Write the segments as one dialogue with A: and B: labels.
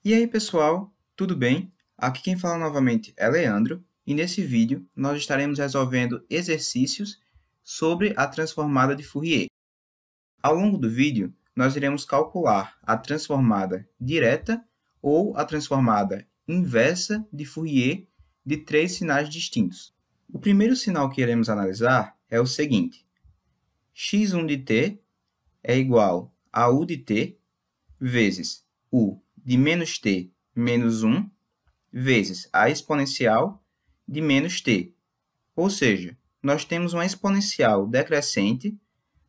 A: E aí, pessoal, tudo bem? Aqui quem fala novamente é Leandro, e nesse vídeo nós estaremos resolvendo exercícios sobre a transformada de Fourier. Ao longo do vídeo, nós iremos calcular a transformada direta ou a transformada inversa de Fourier de três sinais distintos. O primeiro sinal que iremos analisar é o seguinte: x1 de t é igual a u de t vezes u de menos t menos 1 vezes a exponencial de menos t. Ou seja, nós temos uma exponencial decrescente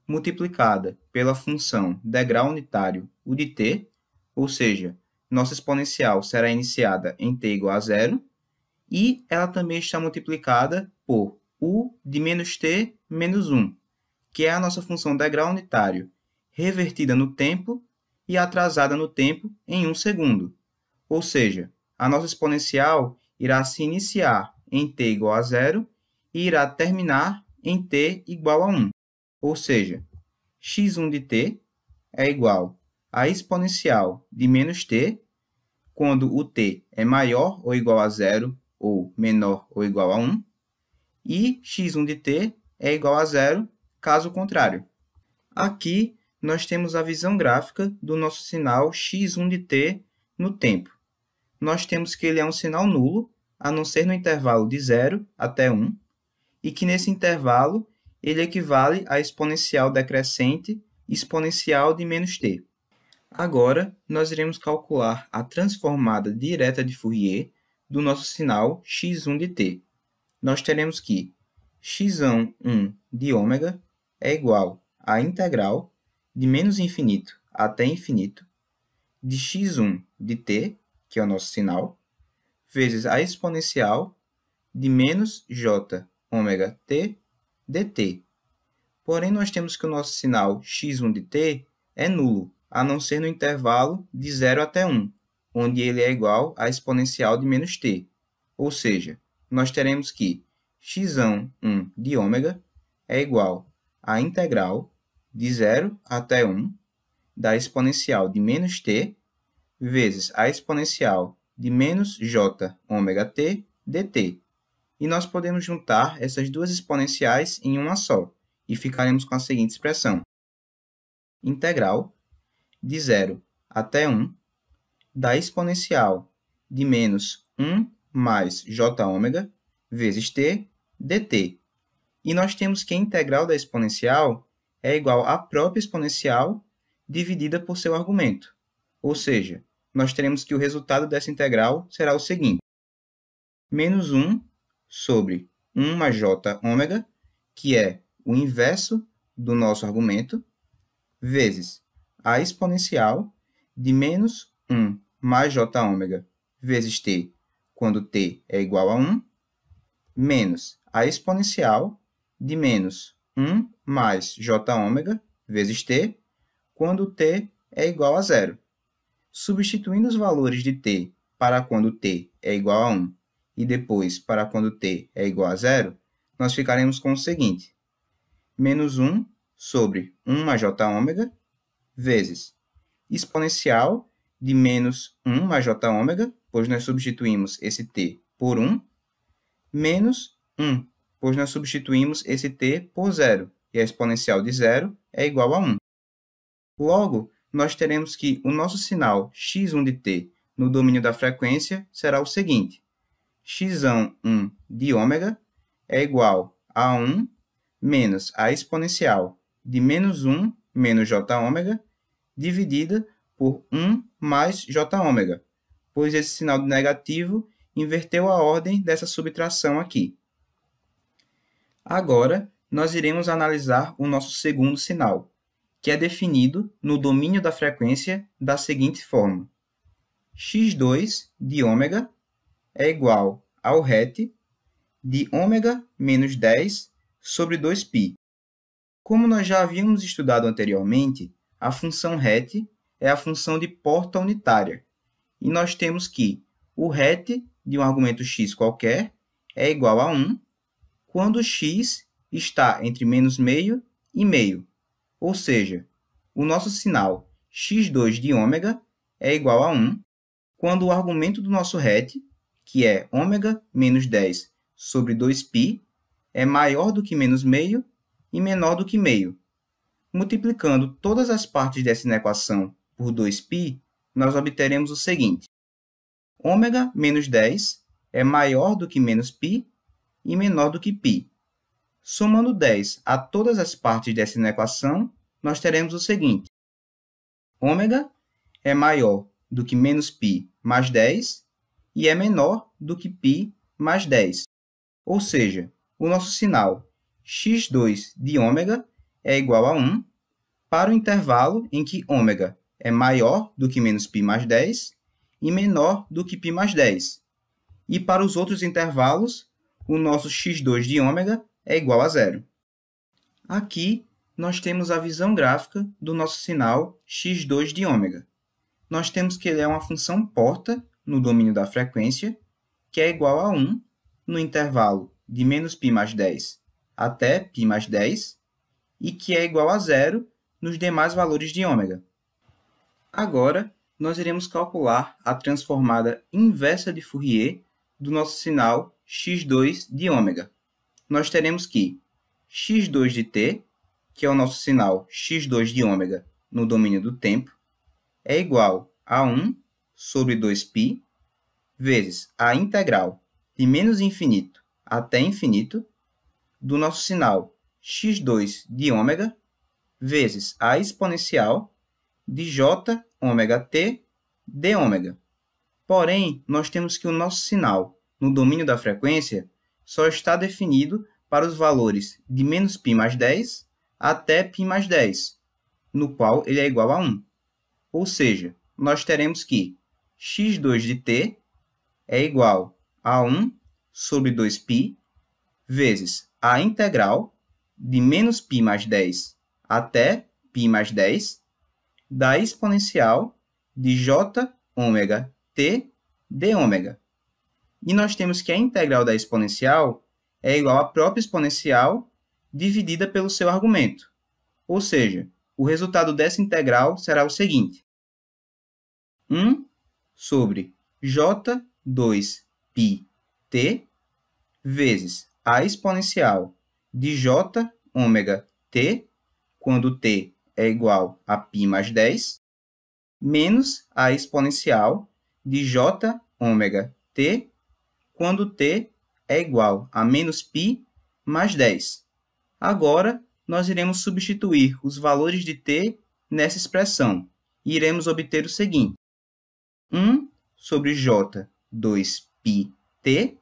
A: multiplicada pela função degrau unitário u de t, ou seja, nossa exponencial será iniciada em t igual a zero, e ela também está multiplicada por u de menos t menos 1, que é a nossa função degrau unitário revertida no tempo e atrasada no tempo em 1 segundo. Ou seja, a nossa exponencial irá se iniciar em t igual a zero e irá terminar em t igual a 1. Ou seja, x1 de t é igual à exponencial de menos t, quando o t é maior ou igual a zero ou menor ou igual a 1, e x1 de t é igual a zero, caso contrário. Aqui, nós temos a visão gráfica do nosso sinal x1 de t no tempo. Nós temos que ele é um sinal nulo, a não ser no intervalo de 0 até 1, e que nesse intervalo ele equivale à exponencial decrescente exponencial de menos t. Agora, nós iremos calcular a transformada direta de Fourier do nosso sinal x1 de t. Nós teremos que x1 de ômega é igual à integral de menos infinito até infinito de x1 de t, que é o nosso sinal, vezes a exponencial de menos j ômega t dt. Porém, nós temos que o nosso sinal x1 de t é nulo, a não ser no intervalo de 0 até 1, onde ele é igual à exponencial de menos t. Ou seja, nós teremos que x1 de ômega é igual à integral de 0 até 1 da exponencial de menos t vezes a exponencial de menos j ômega t dt. E nós podemos juntar essas duas exponenciais em uma só, e ficaremos com a seguinte expressão: integral de 0 até 1 da exponencial de menos 1 mais j ômega vezes t dt. E nós temos que a integral da exponencial é igual à própria exponencial dividida por seu argumento. Ou seja, nós teremos que o resultado dessa integral será o seguinte: menos 1 sobre 1 mais j ômega, que é o inverso do nosso argumento, vezes a exponencial de menos 1 mais j ômega vezes t, quando t é igual a 1, menos a exponencial de menos 1 mais j ômega vezes t, quando t é igual a zero. Substituindo os valores de t para quando t é igual a 1 e depois para quando t é igual a zero, nós ficaremos com o seguinte: menos 1 sobre 1 mais j ômega vezes exponencial de menos 1 mais j ômega, pois nós substituímos esse t por 1, menos 1, pois nós substituímos esse t por zero, e a exponencial de zero é igual a 1. Logo, nós teremos que o nosso sinal x1 de t no domínio da frequência será o seguinte: x1 de ômega é igual a 1 menos a exponencial de menos 1 menos j ômega dividida por 1 mais j ômega, pois esse sinal de negativo inverteu a ordem dessa subtração aqui. Agora, nós iremos analisar o nosso segundo sinal, que é definido no domínio da frequência da seguinte forma: x2 de ômega é igual ao RET de ômega menos 10 sobre 2π. Como nós já havíamos estudado anteriormente, a função RET é a função de porta unitária, e nós temos que o RET de um argumento x qualquer é igual a 1 quando x está entre menos meio e meio. Ou seja, o nosso sinal x2 de ômega é igual a 1 quando o argumento do nosso RET, que é ômega menos 10 sobre 2π, é maior do que menos meio e menor do que meio. Multiplicando todas as partes dessa equação por 2π, nós obteremos o seguinte. Ômega menos 10 é maior do que menos π e menor do que π. Somando 10 a todas as partes dessa equação, nós teremos o seguinte. Ômega é maior do que menos π mais 10 e é menor do que π mais 10. Ou seja, o nosso sinal x2 de ômega é igual a 1 para o intervalo em que ômega é maior do que menos π mais 10 e menor do que π mais 10. E para os outros intervalos, o nosso x2 de ômega é igual a 0. Aqui, nós temos a visão gráfica do nosso sinal x2 de ômega. Nós temos que ele é uma função porta no domínio da frequência, que é igual a 1 no intervalo de menos π mais 10 até π mais 10, e que é igual a 0 nos demais valores de ômega. Agora, nós iremos calcular a transformada inversa de Fourier do nosso sinal x2 de ômega. Nós teremos que x2 de t, que é o nosso sinal x2 de ômega no domínio do tempo, é igual a 1 sobre 2π vezes a integral de menos infinito até infinito do nosso sinal x2 de ômega vezes a exponencial de j ômega t de ômega. Porém, nós temos que o nosso sinal no domínio da frequência só está definido para os valores de menos π mais 10 até π mais 10, no qual ele é igual a 1. Ou seja, nós teremos que x2 de t é igual a 1 sobre 2π vezes a integral de menos π mais 10 até π mais 10 da exponencial de j ômega t de ômega. E nós temos que a integral da exponencial é igual à própria exponencial dividida pelo seu argumento. Ou seja, o resultado dessa integral será o seguinte. 1 sobre j2πt vezes a exponencial de j ômega t, quando t é igual a π mais 10, menos a exponencial de j ômega t, quando t é igual a menos π mais 10. Agora, nós iremos substituir os valores de t nessa expressão e iremos obter o seguinte. 1 sobre j2πt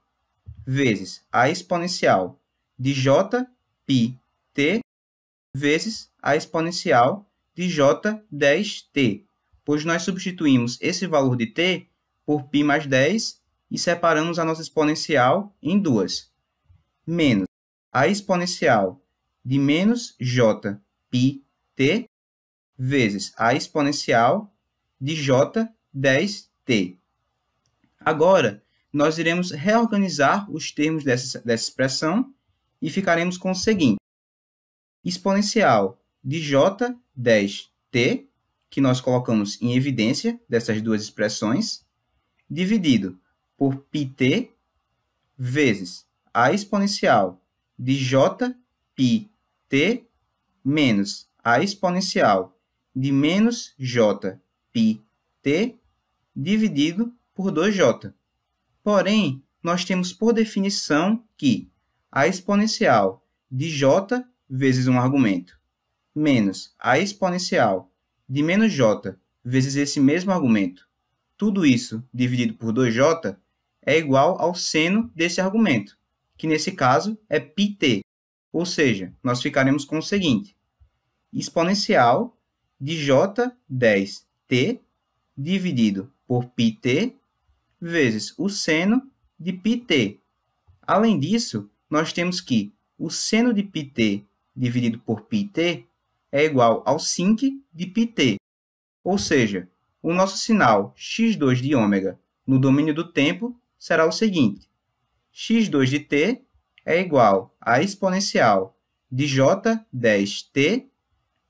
A: vezes a exponencial de jπt vezes a exponencial de j10t, pois nós substituímos esse valor de t por π mais 10 e separamos a nossa exponencial em duas, menos a exponencial de menos jπt vezes a exponencial de j10t. Agora, nós iremos reorganizar os termos dessa expressão e ficaremos com o seguinte. Exponencial de j10t, que nós colocamos em evidência dessas duas expressões, dividido por πt vezes a exponencial de jπt menos a exponencial de menos jπt dividido por 2j. Porém, nós temos por definição que a exponencial de j vezes um argumento menos a exponencial de menos j vezes esse mesmo argumento, tudo isso dividido por 2j, é igual ao seno desse argumento, que nesse caso é πt. Ou seja, nós ficaremos com o seguinte. Exponencial de j10t dividido por πt vezes o seno de πt. Além disso, nós temos que o seno de πt dividido por πt é igual ao sinc de πt. Ou seja, o nosso sinal x2 de ômega no domínio do tempo será o seguinte. x2 de t é igual à exponencial de j10t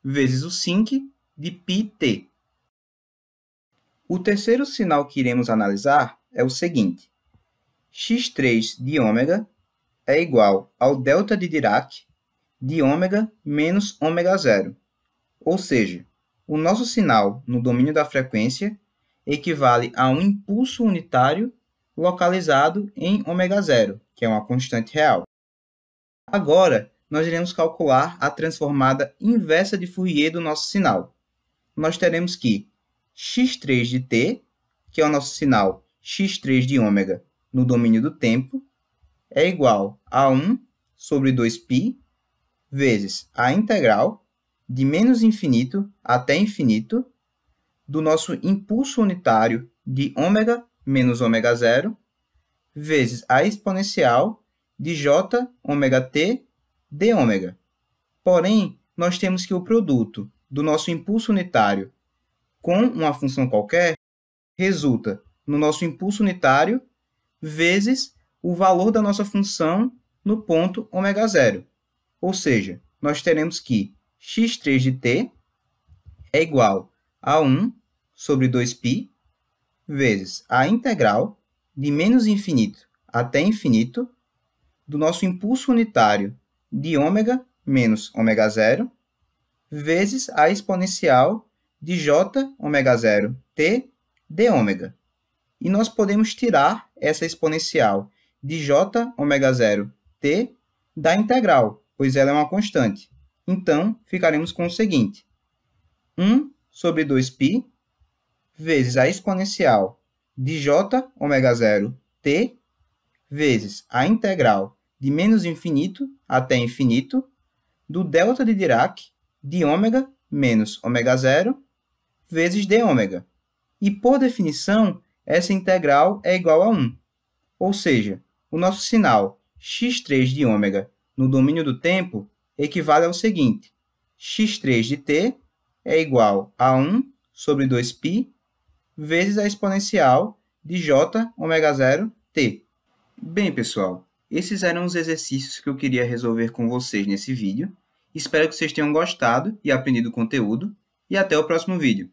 A: vezes o sinc de πt. O terceiro sinal que iremos analisar é o seguinte: x3 de ômega é igual ao delta de Dirac de ômega menos ômega zero. Ou seja, o nosso sinal no domínio da frequência equivale a um impulso unitário localizado em ômega zero, que é uma constante real. Agora, nós iremos calcular a transformada inversa de Fourier do nosso sinal. Nós teremos que x3 de t, que é o nosso sinal x3 de ômega no domínio do tempo, é igual a 1 sobre 2π vezes a integral de menos infinito até infinito do nosso impulso unitário de ômega menos ômega zero vezes a exponencial de j ômega t de ômega. Porém, nós temos que o produto do nosso impulso unitário com uma função qualquer resulta no nosso impulso unitário vezes o valor da nossa função no ponto ômega zero. Ou seja, nós teremos que x3 de t é igual a 1 sobre 2π vezes a integral de menos infinito até infinito do nosso impulso unitário de ômega menos ômega zero vezes a exponencial de j ômega zero t de ômega. E nós podemos tirar essa exponencial de j ômega zero t da integral, pois ela é uma constante. Então, ficaremos com o seguinte: 1 sobre 2π vezes a exponencial de j ômega zero t vezes a integral de menos infinito até infinito do delta de Dirac de ômega menos ômega zero vezes d ômega. E, por definição, essa integral é igual a 1. Ou seja, o nosso sinal x3 de ômega no domínio do tempo equivale ao seguinte: x3 de t é igual a 1 sobre 2π vezes a exponencial de j ômega zero t. Bem, pessoal, esses eram os exercícios que eu queria resolver com vocês nesse vídeo. Espero que vocês tenham gostado e aprendido o conteúdo, e até o próximo vídeo.